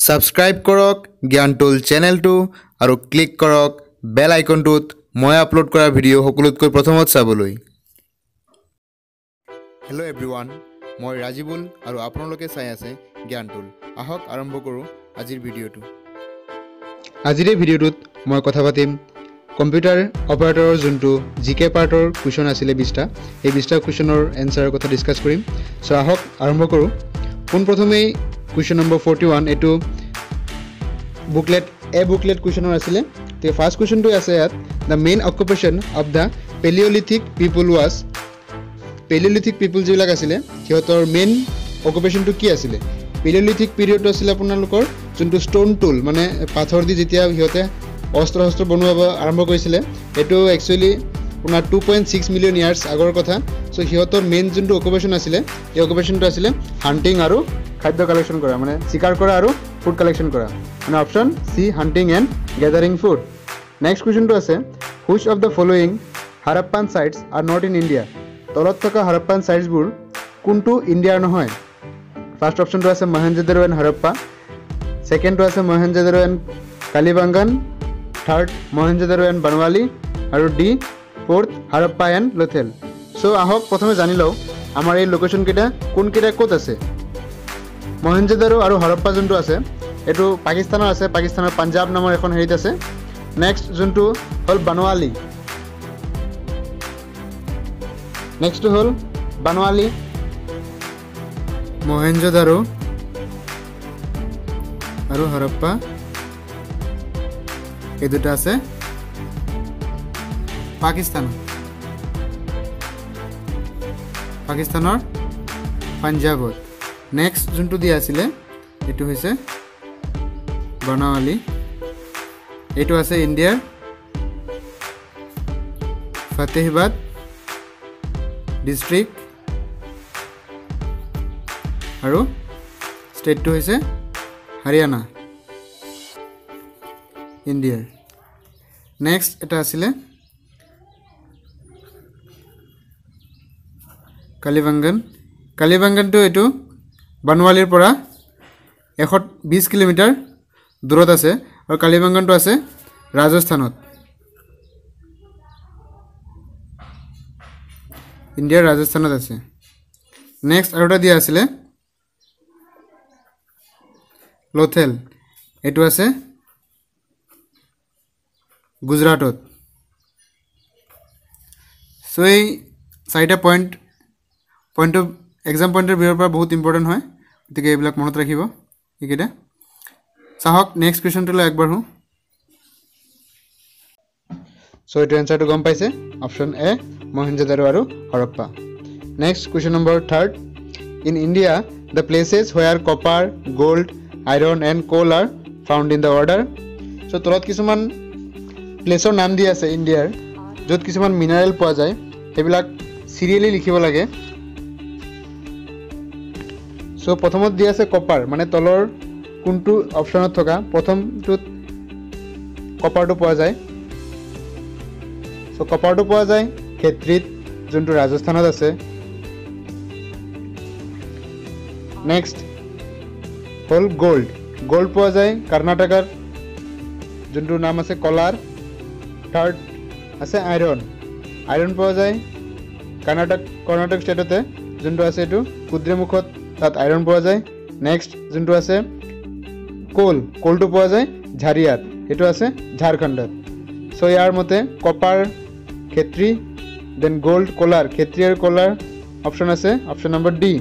Subscribe কৰক জ্ঞানটোল চেনেলটো আৰু ক্লিক কৰক বেল আইকনটোত মই আপলোড কৰা ভিডিঅ' সকলোতকৈ প্ৰথমত চাবলৈ। হেল্ল' এভৰিৱান, মই ৰাজীবুল আৰু আপোনালোকে চাই আছে জ্ঞানটোল। আহক আৰম্ভ কৰোঁ আজিৰ ভিডিঅ'টো। আজিৰ এই ভিডিঅ'টোত মই কথা পাতিম কম্পিউটাৰ অপাৰেটৰৰ যোনটো জিকে পাৰ্টৰ কুৱেশ্যন আছিলে 20টা, এই 20টা কুৱেশ্যনৰ এনচাৰৰ কথা ডিছকাছ কৰিম। চ' আহক আৰম্ভ কৰোঁ। পোনপ্ৰথমেই কুৱেশ্যন নম্বৰ 41, এইটো বুকলেট কুৱেশ্যনৰ আছিলে। তো ফাৰ্ষ্ট কুৱেশ্যনটো আছে ইয়াত, the main occupation of the paleolithic people was. Paleolithic people যিবিলাক আছিলে সিহঁতৰ মেইন অকুপেশ্যনটো কি আছিলে? পেলিঅলিথিক পিৰিয়ডটো আছিলে আপোনালোকৰ যোনটো ষ্টোন টুল, মানে পাথৰ দি যেতিয়া সিহঁতে অস্ত্ৰ শস্ত্ৰ বনোৱাব আৰম্ভ কৰিছিলে, এইটো একচুৱেলি আপোনাৰ 2.6 মিলিয়ন ইয়াৰ্ছ আগৰ কথা। চ' সিহঁতৰ মেইন যোনটো অকুপেশ্যন আছিলে, এই অকুপেশ্যনটো আছিলে হাণ্টিং আৰু খাদ্য কালেকশ্যন কৰা, মানে চিকাৰ কৰা আৰু ফুড কালেকশ্যন কৰা, মানে option C hunting and gathering food. Next কুৱেশ্যনটো আছে, which of the following Harappan sites are not in India. তলত থকা হাৰাপ্পান চাইটছবোৰ কোনটো ইণ্ডিয়াৰ নহয়? ফাৰ্ষ্ট অপশ্যনটো আছে মহেঞ্জোদাৰো এণ্ড হাৰাপ্পা, ছেকেণ্ডটো আছে Mohenjodaro and Kalibangan, third Mohenjodaro and Banawali, আৰু D fourth Harappa and Lothal. So' আহক প্ৰথমে জানি লওঁ আমাৰ এই লোকেশ্যনকেইটা কোনকেইটা ক'ত আছে। মহেঞ্জোদাৰো আৰু হাৰাপ্পা যোনটো আছে এইটো পাকিস্তানৰ আছে, পাকিস্তানৰ পাঞ্জাৱ নামৰ এখন হেৰিত আছে। নেক্সট যোনটো হ'ল বানৱালী, নেক্সটটো হ'ল বানৱালী, মহেঞ্জোদাৰো আৰু হাৰাপ্পা, এই দুটা আছে পাকিস্তানৰ পাঞ্জাৱত। নেক্সট যোনটো দিয়া আছিলে এইটো হৈছে বানাৱালী, এইটো আছে ইণ্ডিয়াৰ ফতেহাবাদ ডিষ্ট্ৰিক্ট, আৰু ষ্টেটটো হৈছে হাৰিয়ানা ইণ্ডিয়াৰ। নেক্সট এটা আছিলে কালিবাংগানটো এইটো বানৱালীৰ পৰা 120 কিলোমিটাৰ দূৰত আছে, আৰু কালিবাংগানটো আছে ৰাজস্থানত, ইণ্ডিয়াৰ ৰাজস্থানত আছে। নেক্সট আৰু এটা দিয়া আছিলে লোথেল, এইটো আছে গুজৰাটত। চ' এই চাৰিটা পইণ্ট অফ এক্সাম পইণ্টৰ ভিতৰৰ পৰা বহুত ইম্পৰ্টেণ্ট হয়, গতিকে এইবিলাক মনত ৰাখিব এইকেইটা। চাহক নেক্সট কুৱেশ্যনটোলৈ আগবাঢ়োঁ। চ' এইটো এনচাৰটো গম পাইছে, অপশ্যন এ মহেঞ্জোদাৰো আৰু Harappa. Next question number 3, in India the places where copper, gold, iron and coal are found in the order. So' তলত কিছুমান প্লেচৰ নাম দি আছে ইণ্ডিয়াৰ, য'ত কিছুমান মিনাৰেল পোৱা যায়, সেইবিলাক চিৰিয়েলি লিখিব লাগে। চ' প্ৰথমত দি আছে কপাৰ, মানে তলৰ কোনটো অপশ্যনত থকা প্ৰথমটোত কপাৰটো পোৱা যায়। চ' কপাৰটো পোৱা যায় খেত্ৰীত, যোনটো ৰাজস্থানত আছে। নেক্সট হ'ল গ'ল্ড পোৱা যায় কৰ্ণাটকাৰ, যোনটোৰ নাম আছে কলাৰ। থাৰ্ড আছে আইৰণ পোৱা যায় কৰ্ণাটক ষ্টেটতে, যোনটো আছে এইটো কুদ্ৰেমুখত, তাত আইৰণ পোৱা যায়। নেক্সট যোনটো আছে কোলটো পোৱা যায় ঝাৰিয়াত, সেইটো আছে ঝাৰখণ্ডত। চ' ইয়াৰ মতে কপাৰ খেত্ৰী, দেন গ'ল্ড কলাৰ, খেত্ৰী আৰু কলাৰ অপশ্যন আছে অপশ্যন নম্বৰ ডি।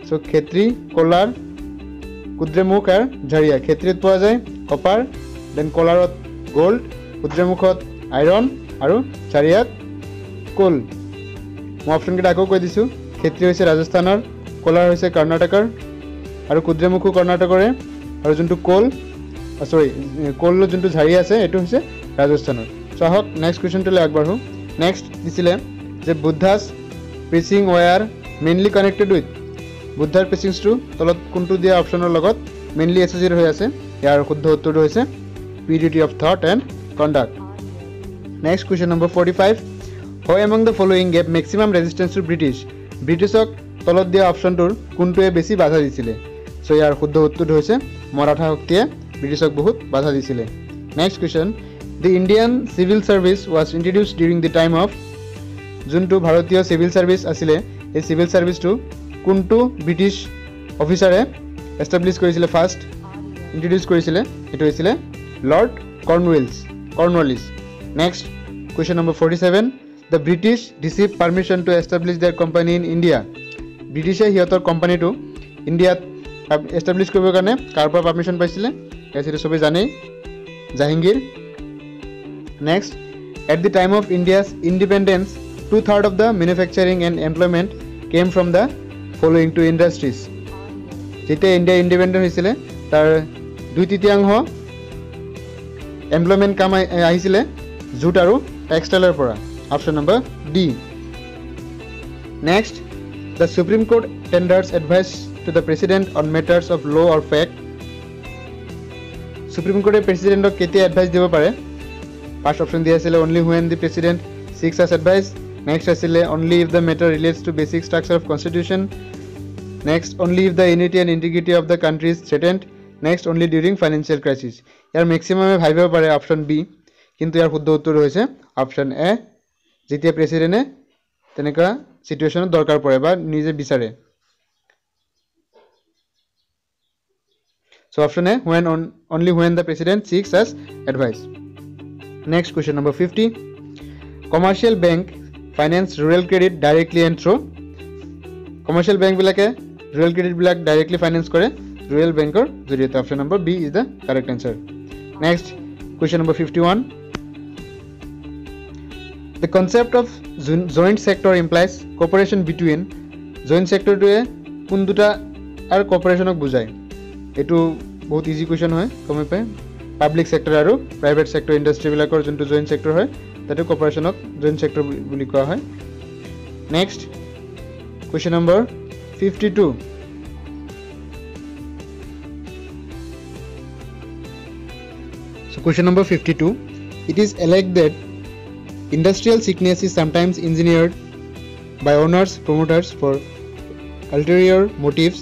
চ' খেত্ৰী, কলাৰ, কুদ্ৰেমুখ আৰু ঝাৰিয়া। খেত্ৰীত পোৱা যায় কপাৰ, দেন কলাৰত গ'ল্ড, কুদ্ৰেমুখত আইৰণ আৰু ঝাৰিয়াত কোল। মই অপশ্যনকেইটা আকৌ কৈ দিছোঁ, খেত্ৰী হৈছে ৰাজস্থানৰ, কলাৰ হৈছে কৰ্ণাটকৰ, আৰু কুদ্ৰেমুখো কৰ্ণাটকৰে, আৰু যোনটো কোলৰ যোনটো ঝাৰি আছে এইটো হৈছে ৰাজস্থানৰ। চ' আহক নেক্সট কুৱেশ্যনটোলৈ আগবাঢ়োঁ। নেক্সট দিছিলে যে বুদ্ধাছ প্ৰিচিং ৱেয়াৰ মেইনলি কানেক্টেড উইথ। বুদ্ধাৰ প্ৰিচিংছটো তলত কোনটো দিয়া অপশ্যনৰ লগত মেইনলি এছ'চিয়েটেড হৈ আছে? ইয়াৰ শুদ্ধ উত্তৰটো হৈছে purity of thought and conduct. Next question number 45, who among the following gave maximum resistance to British. ব্ৰিটিছক তলত দিয়া অপশ্যনটোৰ কোনটোৱে বেছি বাধা দিছিলে? চ' ইয়াৰ শুদ্ধ উত্তৰটো হৈছে মাৰাঠা শক্তিয়ে ব্ৰিটিছক বহুত বাধা দিছিলে next question the Indian civil service was introduced during the time of যোনটো ভাৰতীয় সিভিল সাৰ্ভিস আছিলে এই সিভিল সাৰ্ভিসটো কোনটো ব্ৰিটিছ অফিচাৰে এস্টাব্লিশ কৰিছিলে ফাৰ্স্ট ইন্ট্ৰোডিউস কৰিছিলে এটো হৈছিলে Lord Cornwallis next question number 47 the British received permission to establish their company in India ব্ৰিটিছে হিয়তৰ কোম্পানীটো ইণ্ডিয়াত এস্টাব্লিশ কৰিবৰ কাৰণে কাৰ পৰা পাৰমিশন পাইছিলে এটো সবে জানে Jahangir next at the time of India's independence 2/3 of the manufacturing and employment came from the following two industries যেতিয়া ইণ্ডিয়া ইন্ডিপেন্ডেন্ট হৈছিলে তাৰ 2/3 এমপ্লয়মেন্ট কাম আহিছিলে জুট আৰু টেক্সটাইলৰ পৰা option number D next the Supreme Court tenders advice to the president on matters of law or fact Supreme Court presidentক কেতিয়া advice দিব পাৰে ফাৰ্স্ট অপশন দিয়া আছিল only when the president seeks such advice next আছিল only if the matter relates to basic structure of constitution next only if the unity and integrity of the country is threatened next only during financial crisis year maximum ভাবিব পাৰে option B কিন্তু ইয়াৰ শুদ্ধ উত্তৰ হৈছে option A যেতিয়া প্ৰেসিডেন্টে তেনেকা সিচুৱেচনত দৰকাৰ পৰে বা নিজে বিচাৰে so option a only when the president seeks such advice next question number 50 commercial bank finance rural credit directly and through commercial bank bilake rural credit bilak directly finance kore rural banker joriete option number b is the correct answer next question number 51 the concept of joint sector implies cooperation between joint sector to কোন দুটা আর কোঅপারেশনক বুজায় এটো বহুত easy question হয় কমে পায় public sector আৰু private sector industry বিলাকৰ যোনটো জয়েন্ট সেক্টৰ হয় তাতে কোঅপাৰেশনক জয়েন্ট সেক্টৰ বুলি কোৱা হয় next question number 52 so question number 52 it is alleged that industrial sickness is sometimes engineered by owners promoters for ulterior motives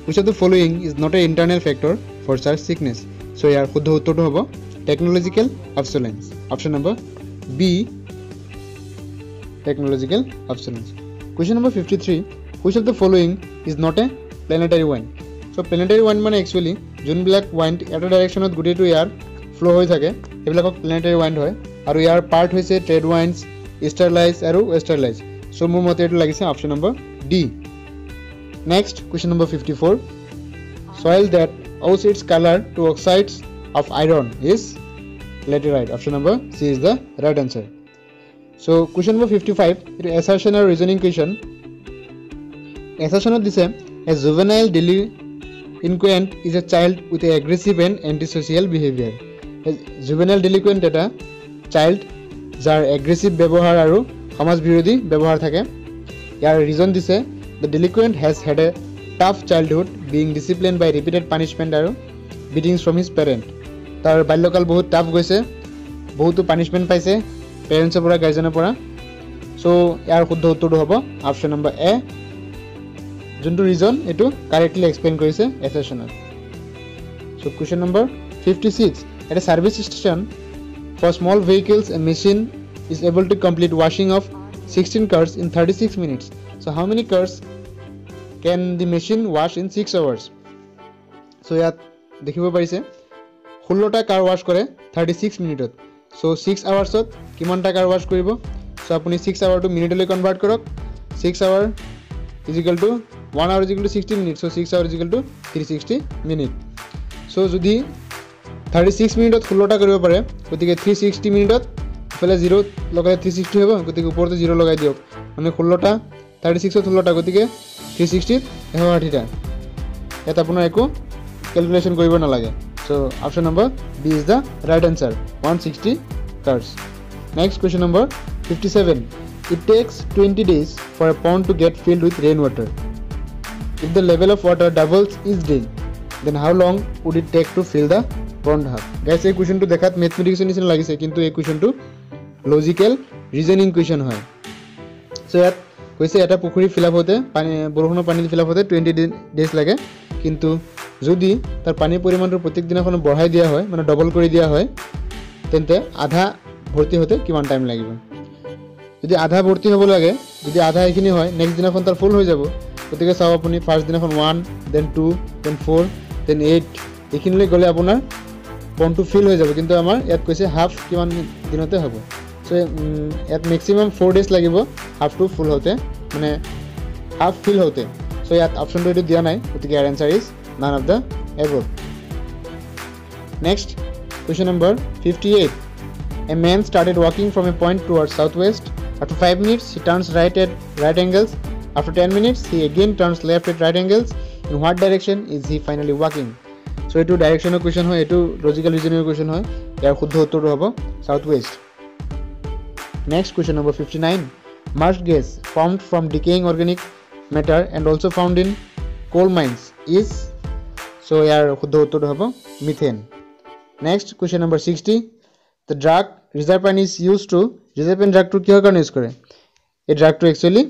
which of the following is not an internal factor for such sickness so here শুদ্ধ উত্তৰটো হ'ব technological obsolescence option number b technological obsolescence question number 53 which of the following is not a planetary wind so planetary wind মানে actually যোনবিলাক wind এটা directionত গুটেটো ইয়াৰ flow হৈ থাকে এবিলাকক planetary wind হয় আৰু ইয়াৰ পাৰ্ট হৈছে trade winds easterlies আৰু westerlies so মোৰ মতে এটো লাগিছে option number d next question number 54 soil that owes its color to oxides of iron is laterite option number c is the right answer so question number 55 it is assertion or reasoning question assertion of this a juvenile delinquent is a child with a aggressive and antisocial behavior a juvenile delinquent eta child jar aggressive ব্যবহার আৰু সমাজ বিৰোধী ব্যবহাৰ থাকে ইয়াৰ reason দিছে the delinquent has had a tough childhood being disciplined by repeated punishment আৰু beatings from his parent তাৰ বাল্যকাল বহুত টাফ গৈছে বহুতো পানিশমেন্ট পাইছে পেৰেন্টছৰ পৰা গাৰ্জেনৰ পৰা সো ইয়াৰ শুদ্ধ উত্তৰটো হ'ব অপচন নম্বৰ এ যোনটো ৰিজন এটো কাৰেক্টলি এক্সপ্লেইন কৰিছে এসেশনত so question number 56 at a service station for small vehicles a machine is able to complete washing of 16 cars in 36 minutes so how many cars can the machine wash in 6 hours so ইয়াত দেখিব পাৰিছে 16টা কাৰ wash কৰে 36 মিনিটত so 6 hours ত কিমানটা কাৰ wash কৰিব so আপুনি 6 hour to minute লৈ convert কৰক 6 hour is equal to 1 hour is equal to 60 minutes so 6 hour is equal to 360 minute so যদি 36 মিনিটত 16টা কৰিব পাৰে গতিকে 360 মিনিটত ফলে 0 লগাই 360 হ'ব গতিকে ওপৰতে 0 লগাই দিয়ক মানে 16টা 36 ত 16টা গতিকে 360 180টা এটা আপোনাৰ একো ক্যালকুলেশন কৰিব নালাগে so option number b is the right answer 160 cars next question number 57 it takes 20 days for a pond to get filled with rainwater if the level of water doubles each day then how long would it take to fill the pond half guys এই কোৱেশ্চনটো দেখাত mathematics নিচিনা লাগিছে কিন্তু এই কোৱেশ্চনটো logical reasoning question হয় so ইয়াত কৈছে এটা পুখুৰী ফিল আপ হতে পানী বৰষুণৰ পানী ফিল আপ হতে 20 ডেজ লাগে কিন্তু যদি তাৰ পানীৰ পৰিমাণটো প্ৰত্যেক দিনাখন বঢ়াই দিয়া হয় মানে ডবল কৰি দিয়া হয় তেন্তে আধা ভৰ্তি হতে কিমান টাইম লাগিব যদি আধা ভৰ্তি হ'ব লাগে যদি আধা এইখিনি হয় নেক্সট দিনাখন তাৰ ফুল হৈ যাব গতিকে চাও আপুনি ফাৰ্স্ট দিনাখন 1 দেন 2 দেন 4 দেন 8 এইখিনিলৈ গ'লে আপোনাৰ পনটো ফিল হৈ যাব কিন্তু আমাৰ ইয়াত কৈছে হাফ কিমান দিনতে হ'ব সো ইয়াত ম্যাক্সিমাম 4 ডেজ লাগিব হাফ টু ফুল হতে মানে হাফ ফিল হতে সো ইয়াত অপশনটো এটো দিয়া নাই গতিকে ইয়াৰ answer is none of the above next question number 58 a man started walking from a point towards southwest after 5 minutes he turns right at right angles after 10 minutes he again turns left at right angles in what direction is he finally walking so etu directional question hoy etu logical reasoning question hoy yar shuddho uttor hobo southwest next question number 59 merged gas formed from decaying organic matter and also found in coal mines is so yar shuddho uttor hobo methane next question number 60 the drug Rizarpan is used to Rizarpan drug to কিহৰ কাৰণে use কৰে এই ড্ৰাগটো actually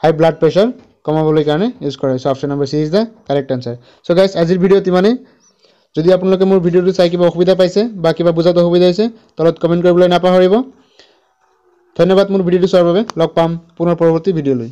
high blood pressure কমাবলৈ কাৰণে use কৰে so option number C is the correct answer so guys আজিৰ ভিডিওটি মানে যদি আপোনালোকে মোৰ ভিডিওটো চাই কিবা অসুবিধা পাইছে বা কিবা বুজাত অসুবিধা হৈছে তলত কমেন্ট কৰিবলৈ নাপাহৰিব ধন্যবাদ মোৰ ভিডিওটো চোৱাৰ বাবে লগ পাম পুনৰ পৰৱৰ্তী ভিডিওলৈ